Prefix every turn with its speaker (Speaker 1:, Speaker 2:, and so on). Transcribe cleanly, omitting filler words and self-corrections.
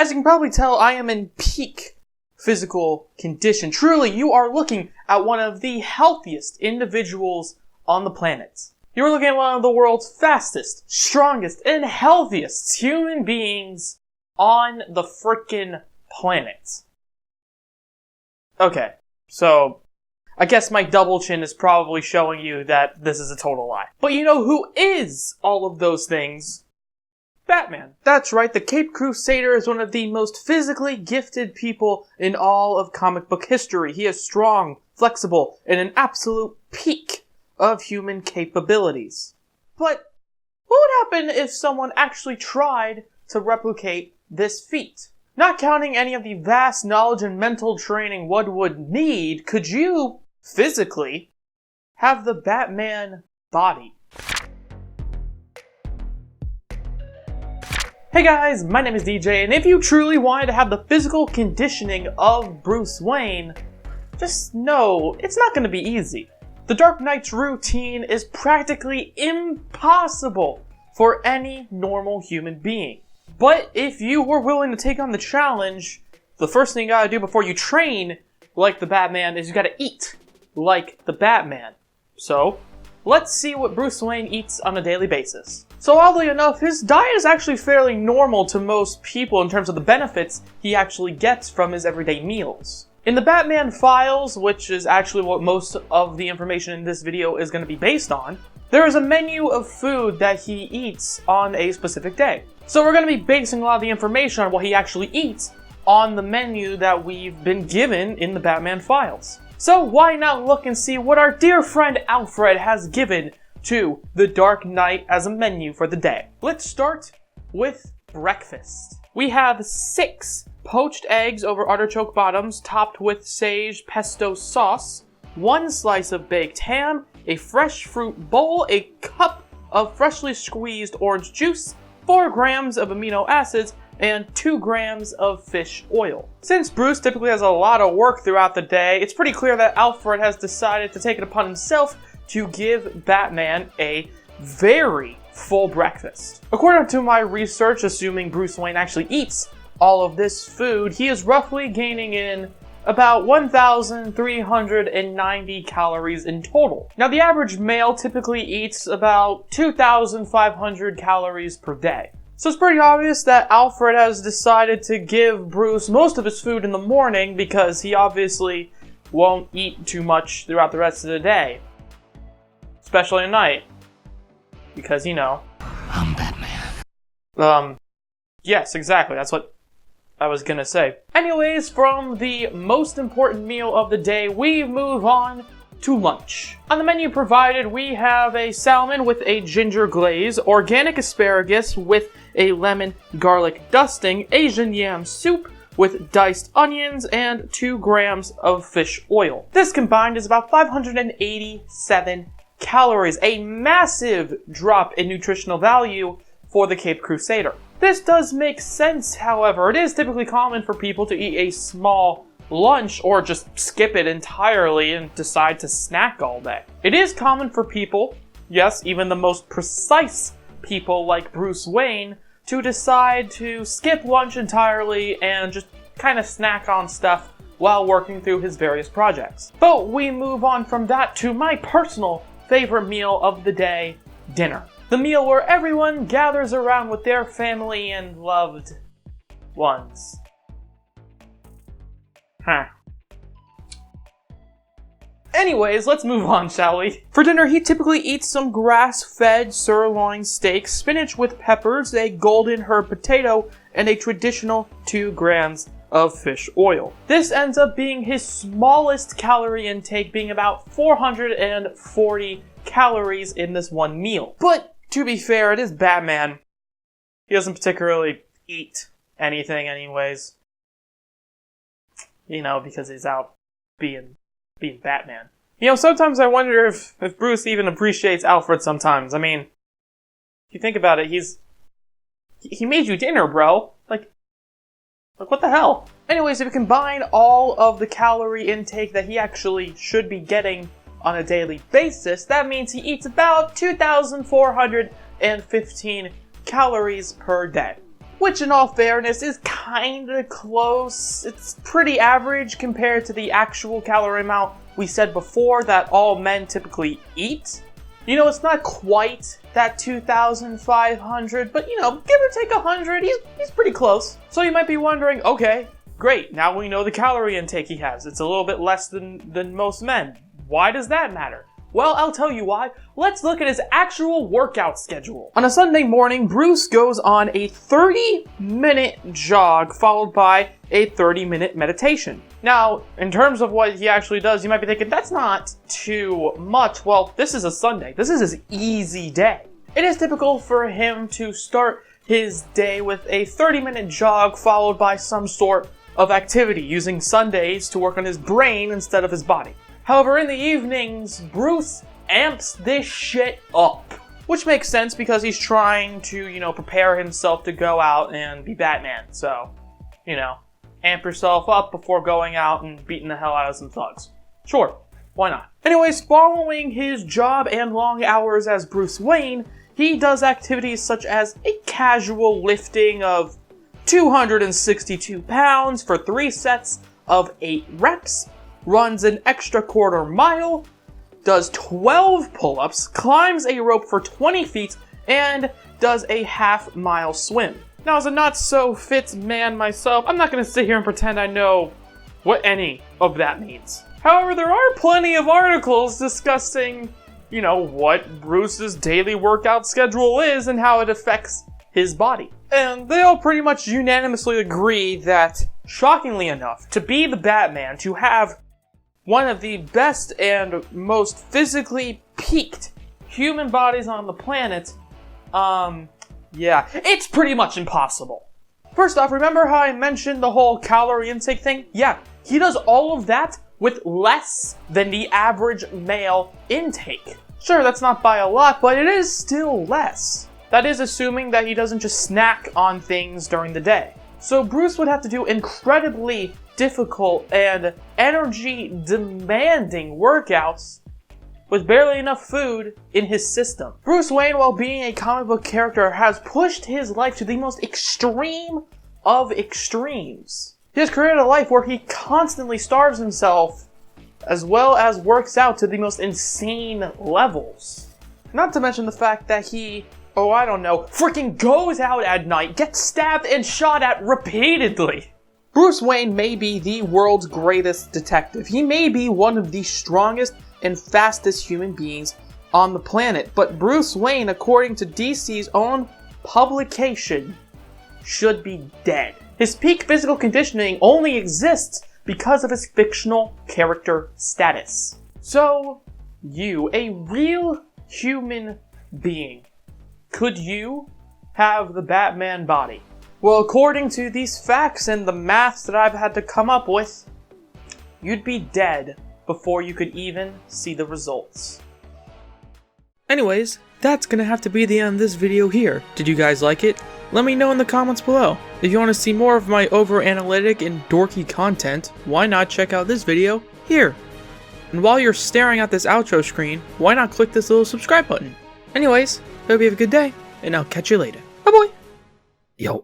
Speaker 1: As you can probably tell, I am in peak physical condition. Truly, you are looking at one of the healthiest individuals on the planet. You're looking at one of the world's fastest, strongest, and healthiest human beings on the frickin' planet. Okay, so I guess my double chin is probably showing you that this is a total lie. But you know who is all of those things? Batman. That's right, the Caped Crusader is one of the most physically gifted people in all of comic book history. He is strong, flexible, and an absolute peak of human capabilities. But what would happen if someone actually tried to replicate this feat? Not counting any of the vast knowledge and mental training one would need, could you, physically, have the Batman body? Hey guys, my name is DJ, and if you truly wanted to have the physical conditioning of Bruce Wayne, just know it's not going to be easy. The Dark Knight's routine is practically impossible for any normal human being. But if you were willing to take on the challenge, the first thing you gotta do before you train like the Batman is you gotta eat like the Batman. So, let's see what Bruce Wayne eats on a daily basis. So oddly enough, his diet is actually fairly normal to most people in terms of the benefits he actually gets from his everyday meals. In the Batman Files, which is actually what most of the information in this video is going to be based on, there is a menu of food that he eats on a specific day. So we're going to be basing a lot of the information on what he actually eats on the menu that we've been given in the Batman Files. So why not look and see what our dear friend Alfred has given to the Dark Knight as a menu for the day. Let's start with breakfast. We have 6 poached eggs over artichoke bottoms topped with sage pesto sauce, 1 slice of baked ham, a fresh fruit bowl, a cup of freshly squeezed orange juice, 4 grams of amino acids, and 2 grams of fish oil. Since Bruce typically has a lot of work throughout the day, it's pretty clear that Alfred has decided to take it upon himself to give Batman a very full breakfast. According to my research, assuming Bruce Wayne actually eats all of this food, he is roughly gaining in about 1,390 calories in total. Now, the average male typically eats about 2,500 calories per day. So it's pretty obvious that Alfred has decided to give Bruce most of his food in the morning because he obviously won't eat too much throughout the rest of the day. Especially at night. Because, you know, I'm Batman. Yes, exactly. That's what I was gonna say. Anyways, from the most important meal of the day, we move on to lunch. On the menu provided, we have a salmon with a ginger glaze, organic asparagus with a lemon garlic dusting, Asian yam soup with diced onions, and 2 grams of fish oil. This combined is about 587 calories, a massive drop in nutritional value for the Caped Crusader. This does make sense, however. It is typically common for people to eat a small lunch or just skip it entirely and decide to snack all day. It is common for people, yes, even the most precise people like Bruce Wayne, to decide to skip lunch entirely and just kind of snack on stuff while working through his various projects. But we move on from that to my personal favorite meal of the day, dinner. The meal where everyone gathers around with their family and loved ones. Anyways, let's move on, shall we? For dinner, he typically eats some grass-fed sirloin steak, spinach with peppers, a golden herb potato, and a traditional 2 grams of fish oil. This ends up being his smallest calorie intake, being about 440 calories in this one meal. But, to be fair, it is Batman. He doesn't particularly eat anything anyways. You know, because he's out being Batman. You know, sometimes I wonder if Bruce even appreciates Alfred sometimes. I mean, if you think about it, he made you dinner, bro. Like what the hell? Anyways, if you combine all of the calorie intake that he actually should be getting on a daily basis, that means he eats about 2,415 calories per day. which in all fairness is kinda close. It's pretty average compared to the actual calorie amount we said before that all men typically eat. You know, it's not quite that 2,500, but you know, give or take 100, he's pretty close. So you might be wondering, okay, great, now we know the calorie intake he has. It's a little bit less than most men. Why does that matter? Well, I'll tell you why. Let's look at his actual workout schedule. On a Sunday morning, Bruce goes on a 30-minute jog followed by a 30-minute meditation. Now, in terms of what he actually does, you might be thinking, that's not too much. Well, this is a Sunday. This is his easy day. It is typical for him to start his day with a 30-minute jog followed by some sort of activity, using Sundays to work on his brain instead of his body. However, in the evenings, Bruce amps this shit up. Which makes sense because he's trying to, you know, prepare himself to go out and be Batman. So, you know, amp yourself up before going out and beating the hell out of some thugs. Sure, why not? Anyways, following his job and long hours as Bruce Wayne, he does activities such as a casual lifting of 262 pounds for 3 sets of 8 reps, runs an extra quarter mile, does 12 pull-ups, climbs a rope for 20 feet, and does a half-mile swim. Now, as a not-so-fit man myself, I'm not going to sit here and pretend I know what any of that means. However, there are plenty of articles discussing, you know, what Bruce's daily workout schedule is and how it affects his body. And they all pretty much unanimously agree that, shockingly enough, to be the Batman, to have one of the best and most physically peaked human bodies on the planet, yeah, it's pretty much impossible. First off, remember how I mentioned the whole calorie intake thing? Yeah, he does all of that with less than the average male intake. Sure, that's not by a lot, but it is still less. That is assuming that he doesn't just snack on things during the day. So Bruce would have to do incredibly difficult and energy-demanding workouts with barely enough food in his system. Bruce Wayne, while being a comic book character, has pushed his life to the most extreme of extremes. He has created a life where he constantly starves himself, as well as works out to the most insane levels. Not to mention the fact that he, freaking goes out at night, gets stabbed and shot at repeatedly. Bruce Wayne may be the world's greatest detective. He may be one of the strongest and fastest human beings on the planet. But Bruce Wayne, according to DC's own publication, should be dead. His peak physical conditioning only exists because of his fictional character status. So, you, a real human being, could you have the Batman body? Well, according to these facts and the maths that I've had to come up with, you'd be dead before you could even see the results. Anyways, that's gonna have to be the end of this video here. Did you guys like it? Let me know in the comments below. If you want to see more of my over-analytic and dorky content, why not check out this video here? And while you're staring at this outro screen, why not click this little subscribe button? Anyways, hope you have a good day, and I'll catch you later. Bye-bye! Yo.